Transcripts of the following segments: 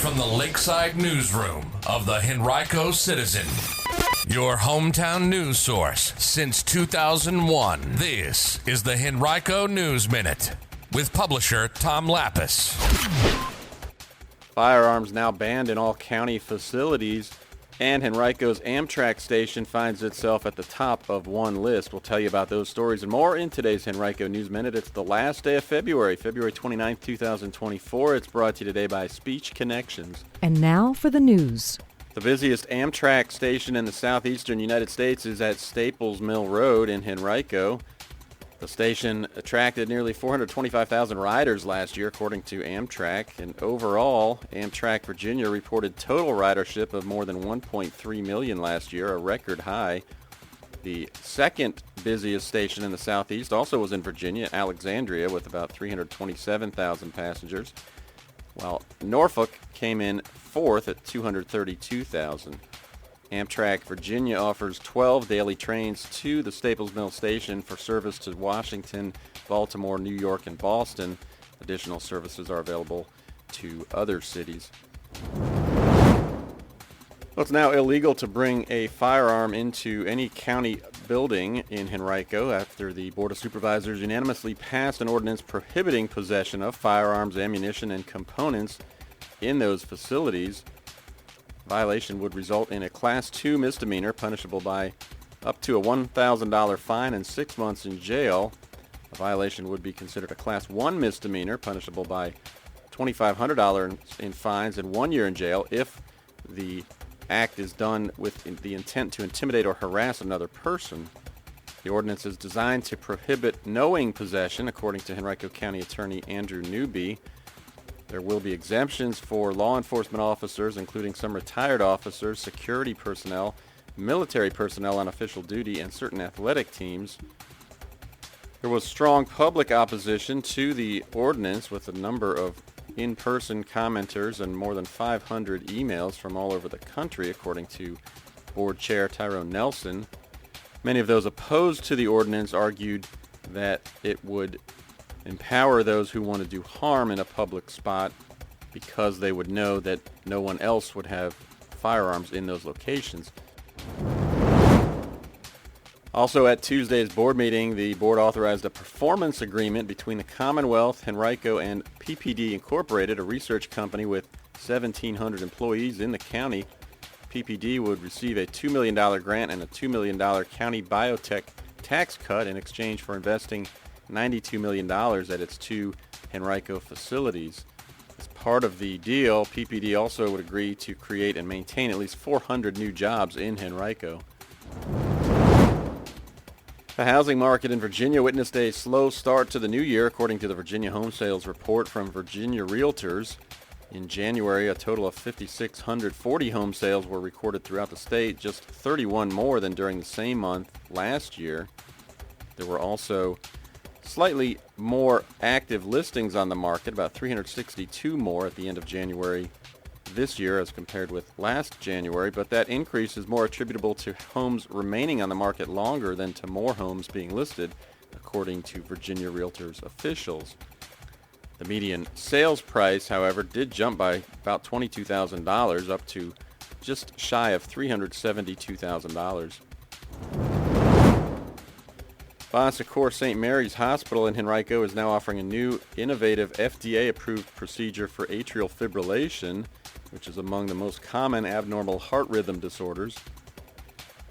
from the Lakeside Newsroom of the Henrico Citizen, your hometown news source since 2001. This is the Henrico News Minute with publisher Tom Lapis. Firearms now banned in all county facilities, and Henrico's Amtrak station finds itself at the top of one list. We'll tell you about those stories and more in today's Henrico News Minute. It's the last day of February 29th, 2024. It's brought to you today by Speech Connections. And now for the news. The busiest Amtrak station in the southeastern United States is at Staples Mill Road in Henrico. The station attracted nearly 425,000 riders last year, according to Amtrak. And overall, Amtrak Virginia reported total ridership of more than 1.3 million last year, a record high. The second busiest station in the southeast also was in Virginia, Alexandria, with about 327,000 passengers, while Norfolk came in fourth at 232,000. Amtrak Virginia offers 12 daily trains to the Staples Mill station for service to Washington, Baltimore, New York, and Boston. Additional services are available to other cities. Well, it's now illegal to bring a firearm into any county building in Henrico after the Board of Supervisors unanimously passed an ordinance prohibiting possession of firearms, ammunition, and components in those facilities. Violation would result in a Class 2 misdemeanor punishable by up to a $1,000 fine and 6 months in jail. A violation would be considered a Class 1 misdemeanor punishable by $2,500 in fines and 1 year in jail if the act is done with the intent to intimidate or harass another person. The ordinance is designed to prohibit knowing possession, according to Henrico County Attorney Andrew Newby. There will be exemptions for law enforcement officers, including some retired officers, security personnel, military personnel on official duty, and certain athletic teams. There was strong public opposition to the ordinance, with a number of in-person commenters and more than 500 emails from all over the country, according to Board Chair Tyrone Nelson. Many of those opposed to the ordinance argued that it would empower those who want to do harm in a public spot because they would know that no one else would have firearms in those locations. Also at Tuesday's board meeting, the board authorized a performance agreement between the Commonwealth, Henrico, and PPD Incorporated, a research company with 1,700 employees in the county. PPD would receive a $2 million grant and a $2 million county biotech tax cut in exchange for investing $92 million at its two Henrico facilities. As part of the deal, PPD also would agree to create and maintain at least 400 new jobs in Henrico. The housing market in Virginia witnessed a slow start to the new year, according to the Virginia Home Sales Report from Virginia Realtors. In January, a total of 5,640 home sales were recorded throughout the state, just 31 more than during the same month last year. There were also slightly more active listings on the market, about 362 more at the end of January this year as compared with last January, but that increase is more attributable to homes remaining on the market longer than to more homes being listed, according to Virginia Realtors officials. The median sales price, however, did jump by about $22,000 up to just shy of $372,000. Secours St. Mary's Hospital in Henrico is now offering a new, innovative, FDA-approved procedure for atrial fibrillation, which is among the most common abnormal heart rhythm disorders.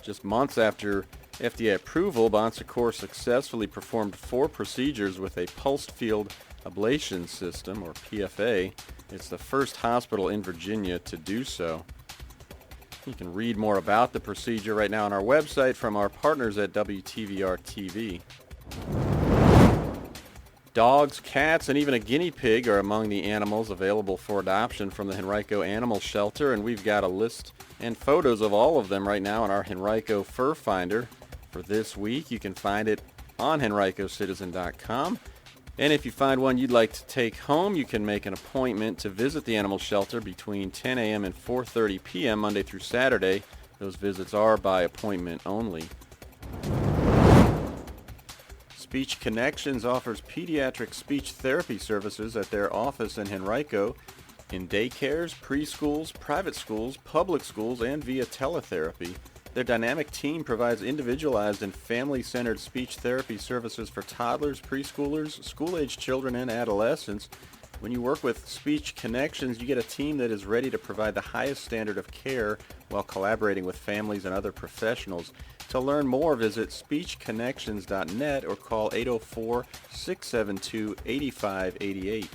Just months after FDA approval, Bon Secours successfully performed 4 procedures with a pulsed field ablation system, or PFA. It's the first hospital in Virginia to do so. You can read more about the procedure right now on our website from our partners at WTVR-TV. Dogs, cats, and even a guinea pig are among the animals available for adoption from the Henrico Animal Shelter, and we've got a list and photos of all of them right now on our Henrico Fur Finder for this week. You can find it on henricocitizen.com. And if you find one you'd like to take home, you can make an appointment to visit the animal shelter between 10 a.m. and 4:30 p.m. Monday through Saturday. Those visits are by appointment only. Speech Connections offers pediatric speech therapy services at their office in Henrico. in daycares, preschools, private schools, public schools, and via teletherapy. Their dynamic team provides individualized and family-centered speech therapy services for toddlers, preschoolers, school-age children, and adolescents. When you work with Speech Connections, you get a team that is ready to provide the highest standard of care while collaborating with families and other professionals. To learn more, visit speechconnections.net or call 804-672-8588.